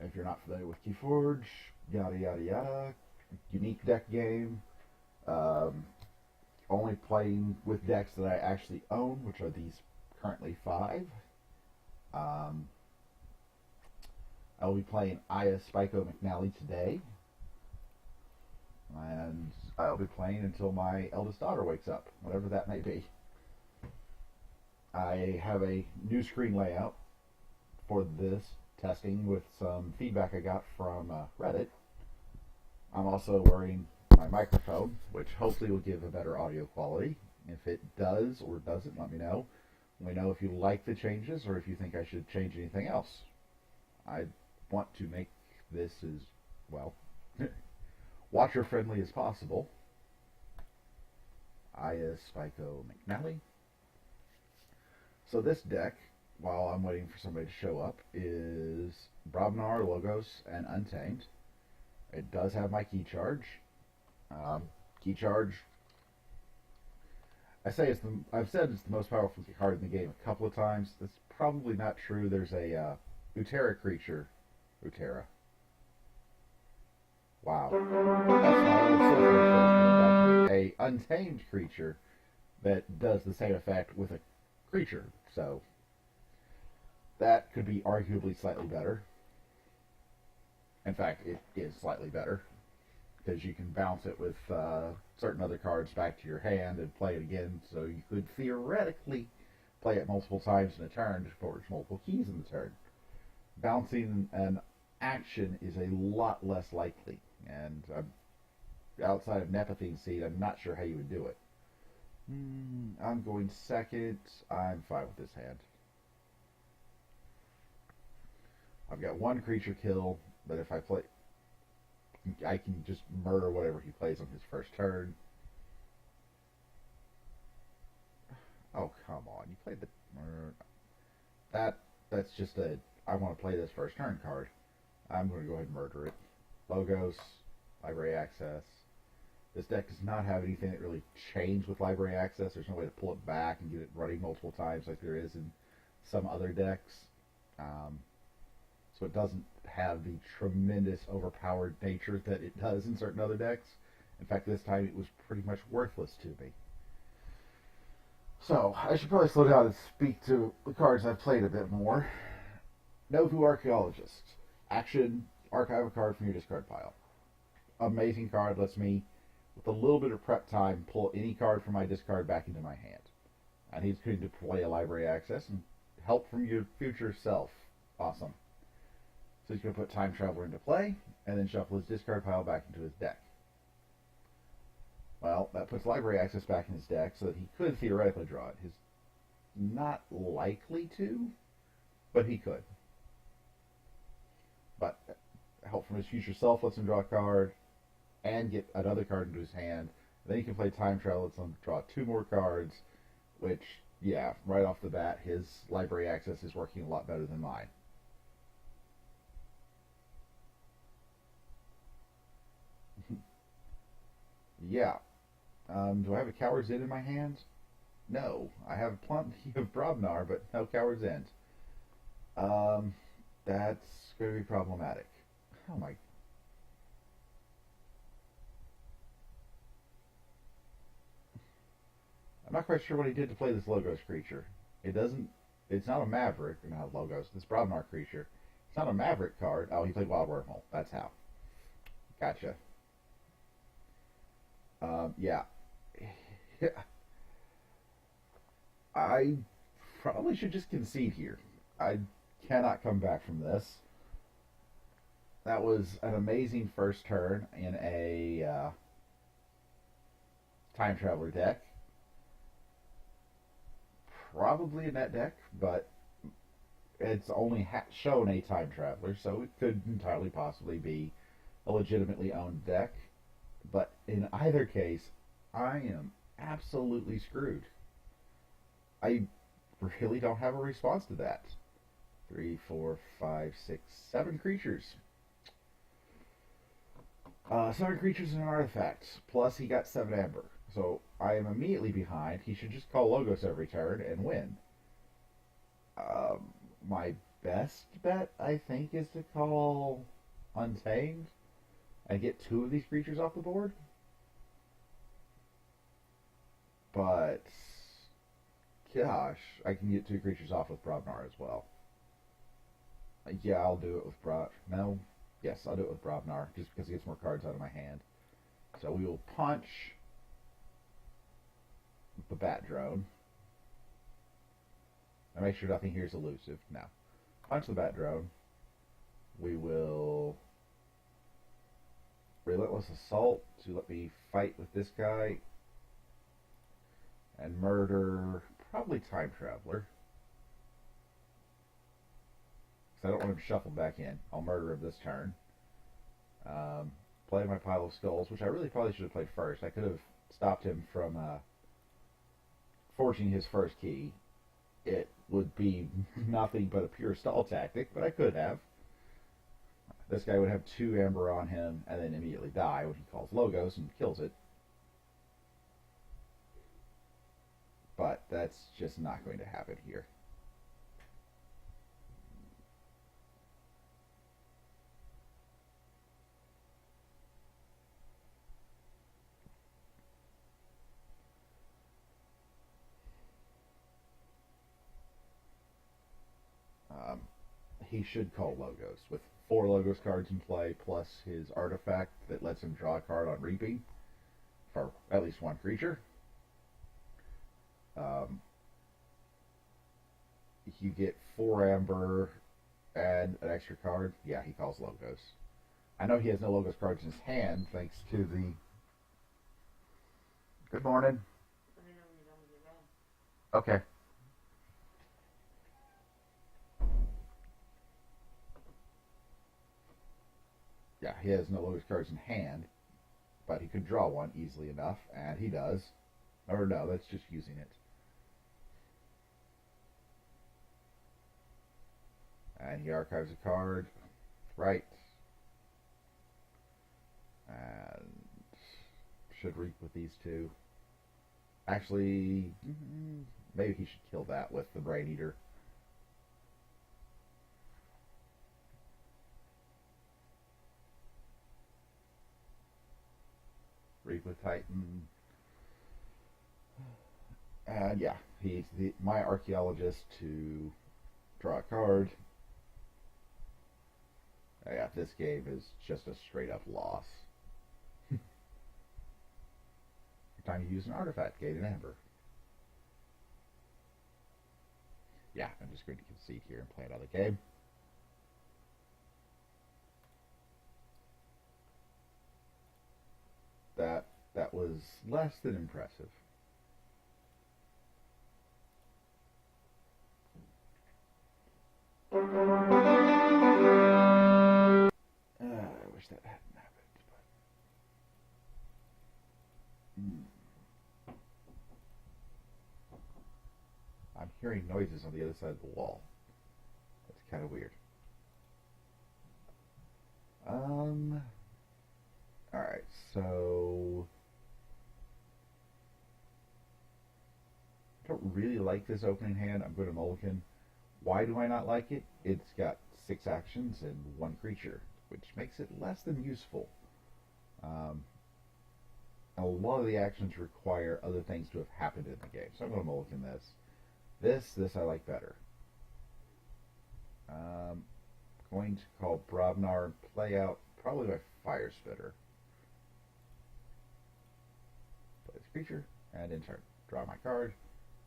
If you're not familiar with Keyforge, yada yada yada, unique deck game. Um, Only playing with decks that I actually own, which are these currently five. Um, I will be playing Aya Spyco McNally today, and I'll be playing until my eldest daughter wakes up, whatever that may be. I have a new screen layout for this testing with some feedback I got from Reddit. I'm also wearing my microphone, which hopefully will give a better audio quality. If it does or doesn't, let me know. Let me know if you like the changes or if you think I should change anything else. I want to make this as, well, watcher friendly as possible. Aya Spyco McNally. So this deck, while I'm waiting for somebody to show up, is Brobnar, Logos, and Untamed. It does have my key charge. Key charge. I've said it's the most powerful card in the game a couple of times. That's probably not true. There's a Utera creature. Utera. Wow. That's a untamed creature that does the same effect with a creature. So that could be arguably slightly better. In fact, it is slightly better, because you can bounce it with certain other cards back to your hand and play it again, so you could theoretically play it multiple times in a turn to forge multiple keys in the turn. Bouncing an action is a lot less likely, and outside of Nepethine Seed, I'm not sure how you would do it. I'm going second. I'm fine with this hand. I've got one creature kill, but if I play, I can just murder whatever he plays on his first turn. Oh, come on. You played the... That's just a, I want to play this first turn card. I'm going to go ahead and murder it. Logos, Library Access. This deck does not have anything that really changed with Library Access. There's no way to pull it back and get it running multiple times like there is in some other decks. So it doesn't have the tremendous overpowered nature that it does in certain other decks. In fact, this time it was pretty much worthless to me. So, I should probably slow down and speak to the cards I've played a bit more. Novu Archaeologist. Action, archive a card from your discard pile. Amazing card, lets me, with a little bit of prep time, pull any card from my discard back into my hand. And he's going to play a Library Access and help from your future self. Awesome. So he's going to put Time Traveler into play, and then shuffle his discard pile back into his deck. Well, that puts Library Access back in his deck, so that he could theoretically draw it. He's not likely to, but he could. But help from his future self lets him draw a card, and get another card into his hand. Then he can play Time Travel, lets him draw two more cards, which, yeah, right off the bat, his Library Access is working a lot better than mine. Yeah. Do I have a Coward's End in my hand? No. I have plenty of Brobnar, but no Coward's End. That's going to be problematic. Oh my... I'm not quite sure what he did to play this Logos creature. It's not a Maverick, not Logos, this Brobnar creature. It's not a Maverick card. Oh, he played Wild Wormhole. That's how. Gotcha. Yeah. I probably should just concede here. I cannot come back from this. That was an amazing first turn in a Time Traveler deck. Probably a net deck, but it's only shown a Time Traveler, so it could entirely possibly be a legitimately owned deck. But in either case, I am absolutely screwed. I really don't have a response to that. 3, 4, 5, 6, 7 creatures. 7 creatures and an artifact. Plus he got 7 amber. So I am immediately behind. He should just call Logos every turn and win. My best bet, I think, is to call Untamed and get two of these creatures off the board. But, gosh, I can get two creatures off with Brobnar as well. Yeah, I'll do it with No. Yes, I'll do it with Brobnar, just because he gets more cards out of my hand. So we will punch the Bat Drone. And make sure nothing here is elusive. Now, punch the Bat Drone. We will Relentless Assault to let me fight with this guy. And murder probably Time Traveler. Because I don't want him shuffled back in. I'll murder him this turn. Play my Pile of Skulls, which I really probably should have played first. I could have stopped him from forging his first key. It would be nothing but a pure stall tactic, but I could have. This guy would have 2 Amber on him and then immediately die when he calls Logos and kills it. But that's just not going to happen here. He should call Logos with 4 Logos cards in play plus his artifact that lets him draw a card on Reaping for at least 1 creature. You get 4 Amber and an extra card. Yeah, he calls Logos. I know he has no Logos cards in his hand thanks to the... Good morning. Okay. Yeah, he has no Logos cards in hand, but he could draw one easily enough, and he does. Or no, that's just using it. And he archives a card. Right. And should reap with these 2. Actually, maybe he should kill that with the Brain Eater. Reap with Titan. And yeah, he's my Archaeologist to draw a card. Yeah, this game is just a straight up loss. Every time you use an artifact, gain an Amber. Yeah, I'm just going to concede here and play another game. That was less than impressive. I wish that hadn't happened, but I'm hearing noises on the other side of the wall. That's kind of weird. Alright, so I don't really like this opening hand. I'm going to mulligan. Why do I not like it? It's got 6 actions and 1 creature, which makes it less than useful. A lot of the actions require other things to have happened in the game, so I'm going to mulligan this. This I like better. Going to call Brobnar and play out probably my Fire Spitter. Play this creature, and in turn, draw my card,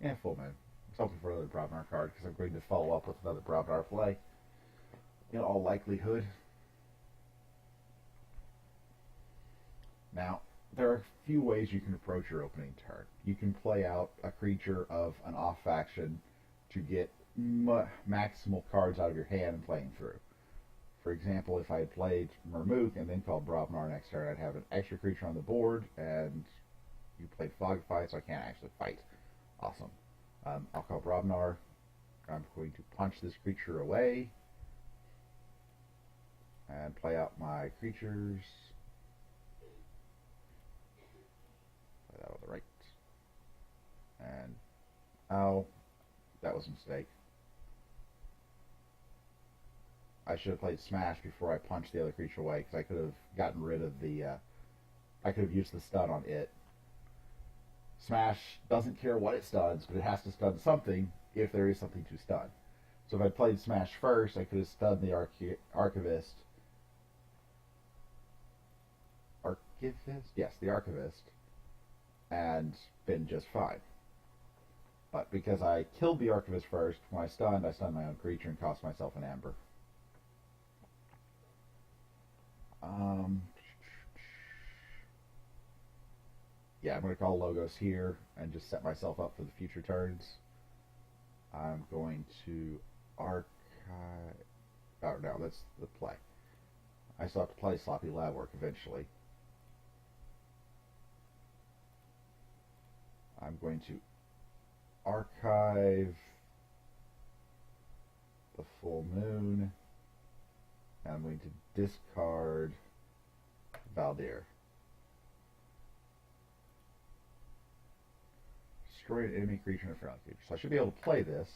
and Full Moon. I'm hoping for another Brobnar card because I'm going to follow up with another Brobnar play. In all likelihood. Now, there are a few ways you can approach your opening turn. You can play out a creature of an off faction to get maximal cards out of your hand and playing through. For example, if I had played Murmook and then called Brobnar next turn, I'd have an extra creature on the board, and you play Fogfight, so I can't actually fight. Awesome. I'll call Brobnar. I'm going to punch this creature away and play out my creatures. Play that on the right. And, oh, that was a mistake. I should have played Smash before I punched the other creature away, because I could have gotten rid of the. I could have used the stun on it. Smash doesn't care what it stuns, but it has to stun something if there is something to stun. So if I played Smash first, I could have stunned the Archivist. Archivist? Yes, the Archivist. And been just fine. But because I killed the Archivist first, when I stunned my own creature and cost myself an Amber. Yeah, I'm going to call Logos here and just set myself up for the future turns. I'm going to archive. Oh no, that's the play. I still have to play Sloppy Lab Work eventually. I'm going to archive the Full Moon. And I'm going to discard Valdir. Destroy an enemy creature and a friendly creature. So I should be able to play this.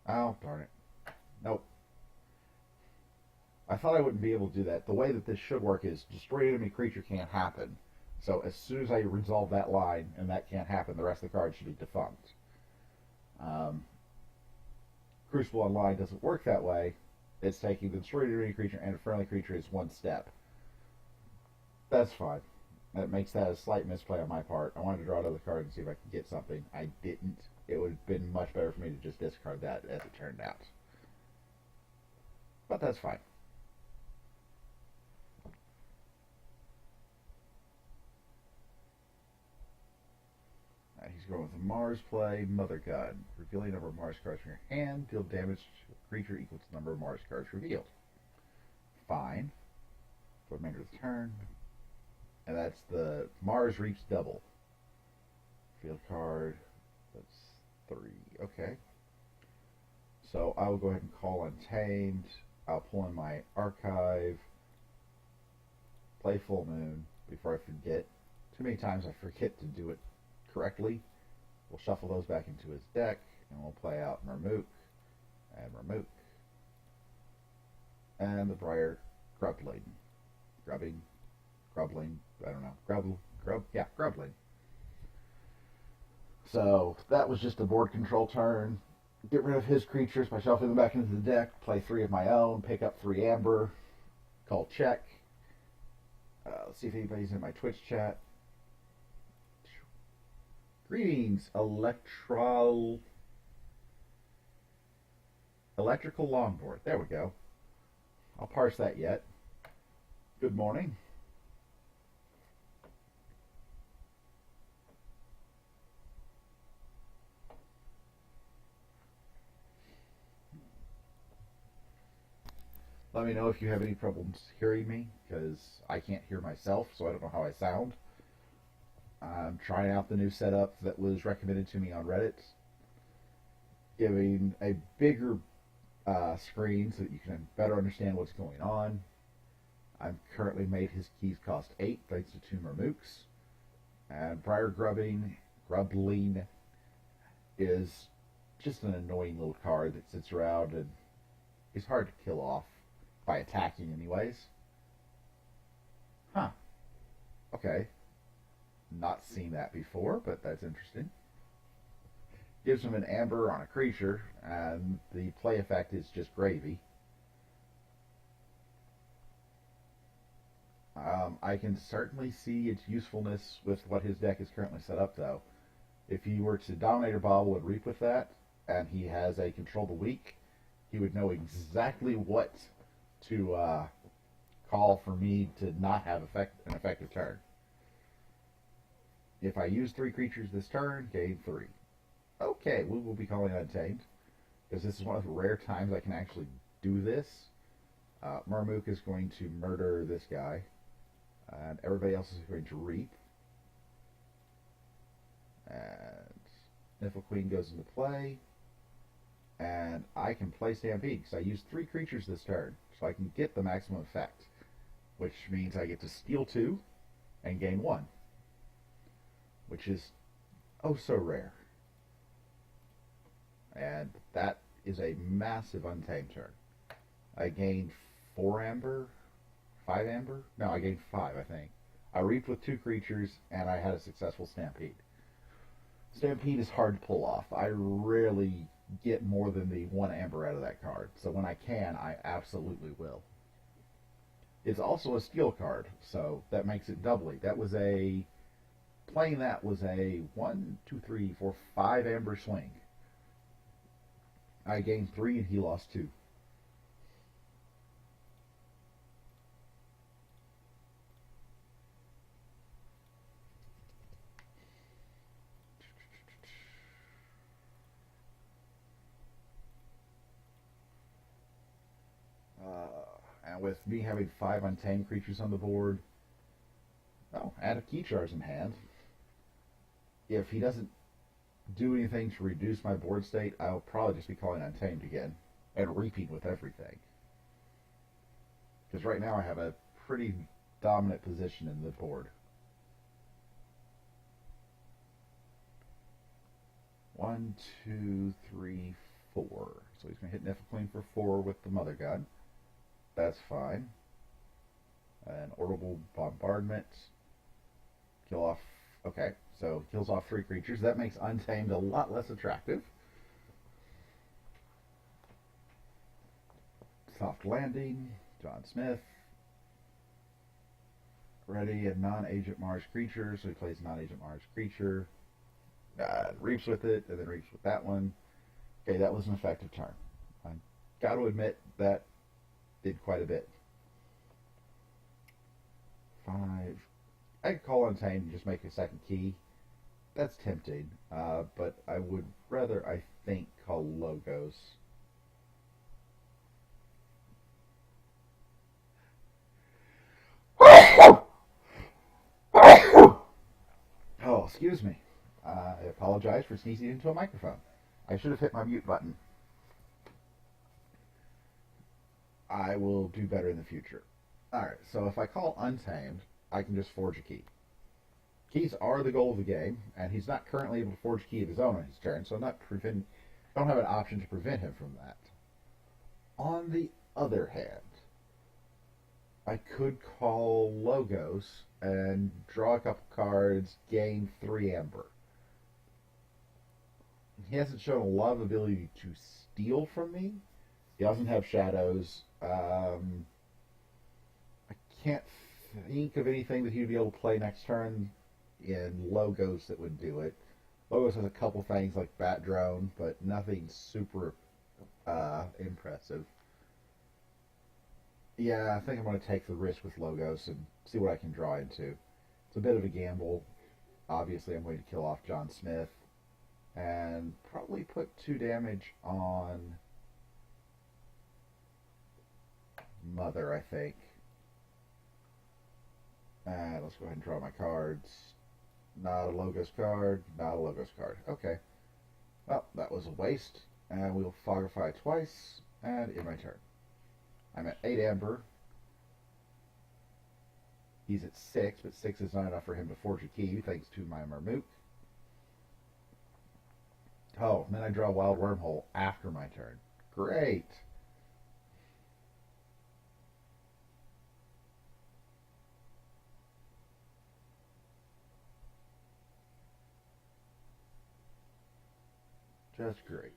Oh, darn it. Nope. I thought I wouldn't be able to do that. The way that this should work is destroy an enemy creature can't happen. So as soon as I resolve that line and that can't happen, the rest of the cards should be defunct. Crucible Online doesn't work that way. It's taking the destroyed enemy creature and a friendly creature as one step. That's fine. That makes that a slight misplay on my part. I wanted to draw another card and see if I could get something. I didn't. It would have been much better for me to just discard that as it turned out. But that's fine. He's going with a Mars play, Mother Gun. Reveal a number of Mars cards from your hand. Deal damage to a creature equal to the number of Mars cards revealed. Fine. For the remainder of the turn. And that's the Mars Reaps double. Field card. That's 3. Okay. So I will go ahead and call Untamed. I'll pull in my archive. Play Full Moon before I forget. Too many times I forget to do it correctly. We'll shuffle those back into his deck, and we'll play out Murmook and Murmook. And the Briar Grubling. Grubbling, I don't know. Grubbling. So that was just a board control turn. Get rid of his creatures by shuffling them back into the deck, play 3 of my own, pick up 3 Amber, call check. Let's see if anybody's in my Twitch chat. Greetings, electrical longboard. There we go. I'll parse that yet. Good morning. Let me know if you have any problems hearing me, because I can't hear myself, so I don't know how I sound. I'm trying out the new setup that was recommended to me on Reddit, giving a bigger screen so that you can better understand what's going on. I've currently made his keys cost 8 thanks to 2 Murmooks. And Briar Grubbling is just an annoying little card that sits around and is hard to kill off by attacking anyways. Huh. Okay. Not seen that before, but that's interesting. Gives him an Amber on a creature, and the play effect is just gravy. I can certainly see its usefulness with what his deck is currently set up, though. If he were to Dominator Bobble and Reap with that, and he has a Control the Weak, he would know exactly what to call for me to not have an effective turn. If I use 3 creatures this turn, gain 3. Okay, we will be calling Untamed, because this is one of the rare times I can actually do this. Murmook is going to murder this guy, and everybody else is going to Reap. And Nifflequeen goes into play, and I can play Stampede, because I used 3 creatures this turn, so I can get the maximum effect, which means I get to steal 2 and gain 1. Which is oh so rare. And that is a massive Untamed turn. I gained 4 amber, 5 amber. No, I gained 5, I think. I reaped with 2 creatures, and I had a successful stampede. Stampede is hard to pull off. I rarely get more than the 1 amber out of that card, so when I can, I absolutely will. It's also a steel card, so that makes it doubly. That was a playing that was a 1, 2, 3, 4, 5 amber swing. I gained 3 and he lost 2. And with me having 5 untamed creatures on the board, oh, and a key charge in hand, if he doesn't do anything to reduce my board state, I'll probably just be calling Untamed again and repeat with everything. Because right now I have a pretty dominant position in the board. 1, 2, 3, 4. So he's going to hit Nifflequeen for 4 with the Mother God. That's fine. An Orbital Bombardment. Kill off. Okay, so kills off 3 creatures. That makes Untamed a lot less attractive. Soft Landing. John Smith. Ready a non-Agent Mars creature, so he plays non-Agent Mars creature. Reaps with it, and then reaps with that one. Okay, that was an effective turn. I got to admit that did quite a bit. 5. I could call Untamed and just make a second key. That's tempting, but I would rather, I think, call Logos. Oh, excuse me. I apologize for sneezing into a microphone. I should have hit my mute button. I will do better in the future. Alright, so if I call Untamed, I can just forge a key. Keys are the goal of the game, and he's not currently able to forge a key of his own on his turn, so I don't have an option to prevent him from that. On the other hand, I could call Logos and draw a couple cards, gain 3 amber. He hasn't shown a lot of ability to steal from me. He doesn't have shadows. I can't think of anything that he'd be able to play next turn in Logos that would do it. Logos has a couple things like Bat Drone, but nothing super impressive. Yeah, I think I'm going to take the risk with Logos and see what I can draw into. It's a bit of a gamble. Obviously, I'm going to kill off John Smith and probably put 2 damage on Mother, I think. And let's go ahead and draw my cards. Not a Logos card, not a Logos card. Okay. Well, that was a waste. And we'll Fogify twice, and in my turn. I'm at 8 amber. He's at 6, but 6 is not enough for him to forge a key, thanks to my Marmook. Oh, and then I draw a Wild Wormhole after my turn. Great! Just great.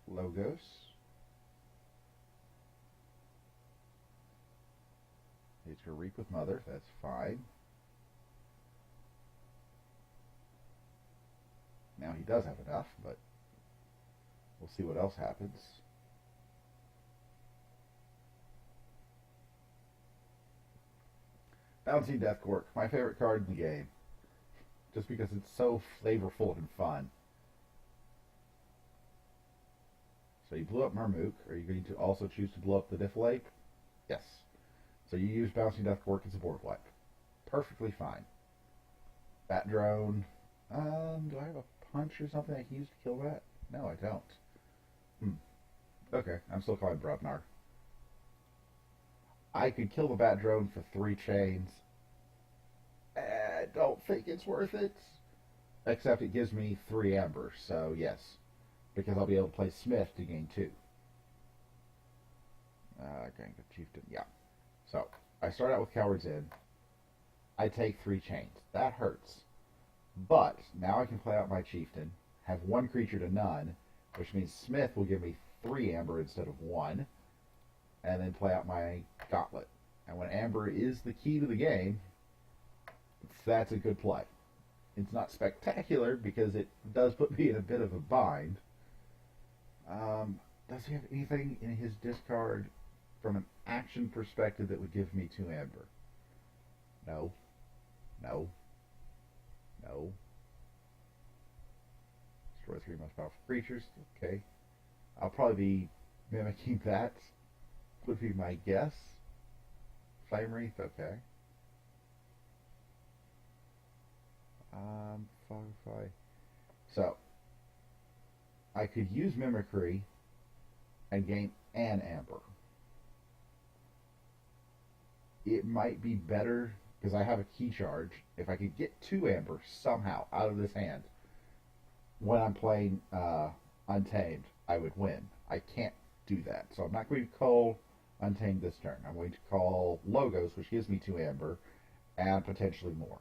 Logos. He's going to reap with Mother. That's fine. Now he does have enough, but we'll see what else happens. Bouncing Death Cork, my favorite card in the game. Just because it's so flavorful and fun. So you blew up Marmook. Are you going to also choose to blow up the Difflape? Yes. So you use Bouncing Death Cork as a board wipe. Perfectly fine. Bat Drone. Do I have a punch or something I can use to kill that? No, I don't. Okay, I'm still calling Brobnar. I could kill the Bat Drone for 3 chains. I don't think it's worth it. Except it gives me 3 amber, so yes. Because I'll be able to play Smith to gain 2. Ganga Chieftain, yeah. So, I start out with Coward's Inn. I take 3 chains. That hurts. But, now I can play out my Chieftain, have 1 creature to none, which means Smith will give me 3 amber instead of 1, and then play out my Gauntlet. And when amber is the key to the game, that's a good play. It's not spectacular because it does put me in a bit of a bind. Does he have anything in his discard from an action perspective that would give me 2 amber? No. No. No. Destroy 3 most powerful creatures. Okay. I'll probably be mimicking that, would be my guess. Flame Wreath, okay. Fogify. So, I could use Mimicry and gain an amber. It might be better, because I have a key charge, if I could get 2 amber somehow out of this hand when I'm playing Untamed, I would win. I can't do that. So I'm not going to call Untamed this turn. I'm going to call Logos, which gives me 2 amber, and potentially more.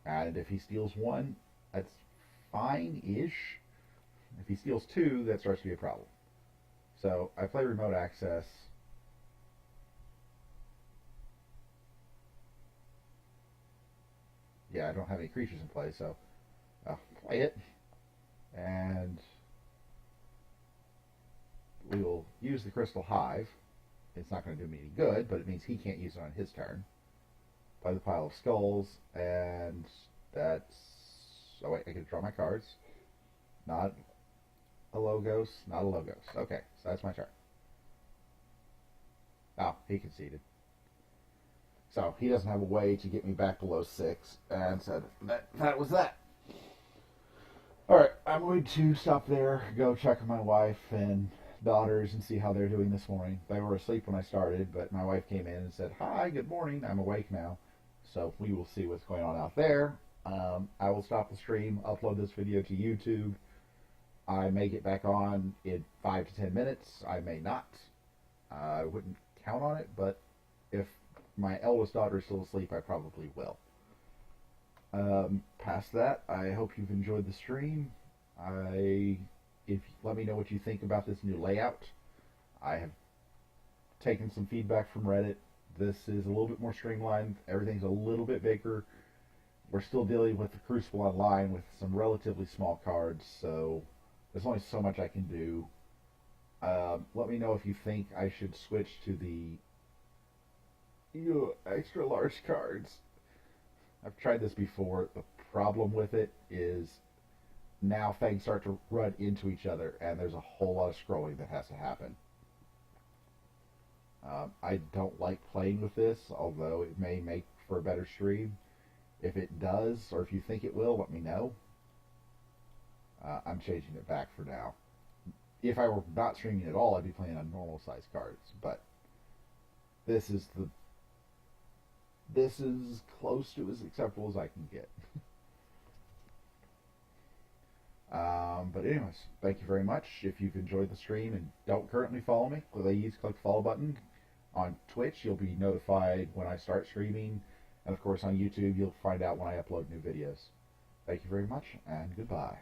And if he steals 1, that's fine-ish. If he steals 2, that starts to be a problem. So I play Remote Access. Yeah, I don't have any creatures in play, so I'll play it. And we will use the Crystal Hive. It's not going to do me any good, but it means he can't use it on his turn. Play the Pile of Skulls, and that's... Oh wait, I can draw my cards. Not a Logos, not a Logos. Okay, so that's my turn. Oh, he conceded. So, he doesn't have a way to get me back below 6, and said that was that. Alright, I'm going to stop there, go check on my wife and daughters and see how they're doing this morning. They were asleep when I started, but my wife came in and said, "Hi, good morning, I'm awake now." So we will see what's going on out there. I will stop the stream, upload this video to YouTube. I may get back on in 5 to 10 minutes. I may not. I wouldn't count on it, but if my eldest daughter is still asleep, I probably will. Past that, I hope you've enjoyed the stream. Let me know what you think about this new layout. I have taken some feedback from Reddit. This is a little bit more streamlined. Everything's a little bit bigger. We're still dealing with the Crucible Online with some relatively small cards, so there's only so much I can do. Let me know if you think I should switch to the extra large cards. I've tried this before. The problem with it is now things start to run into each other, and there's a whole lot of scrolling that has to happen. I don't like playing with this, although it may make for a better stream. If it does, or if you think it will, let me know. I'm changing it back for now. If I were not streaming at all, I'd be playing on normal size cards, but this is close to as acceptable as I can get. But anyways, thank you very much. If you've enjoyed the stream and don't currently follow me, please click the follow button. On Twitch, you'll be notified when I start streaming. And of course on YouTube, you'll find out when I upload new videos. Thank you very much, and goodbye.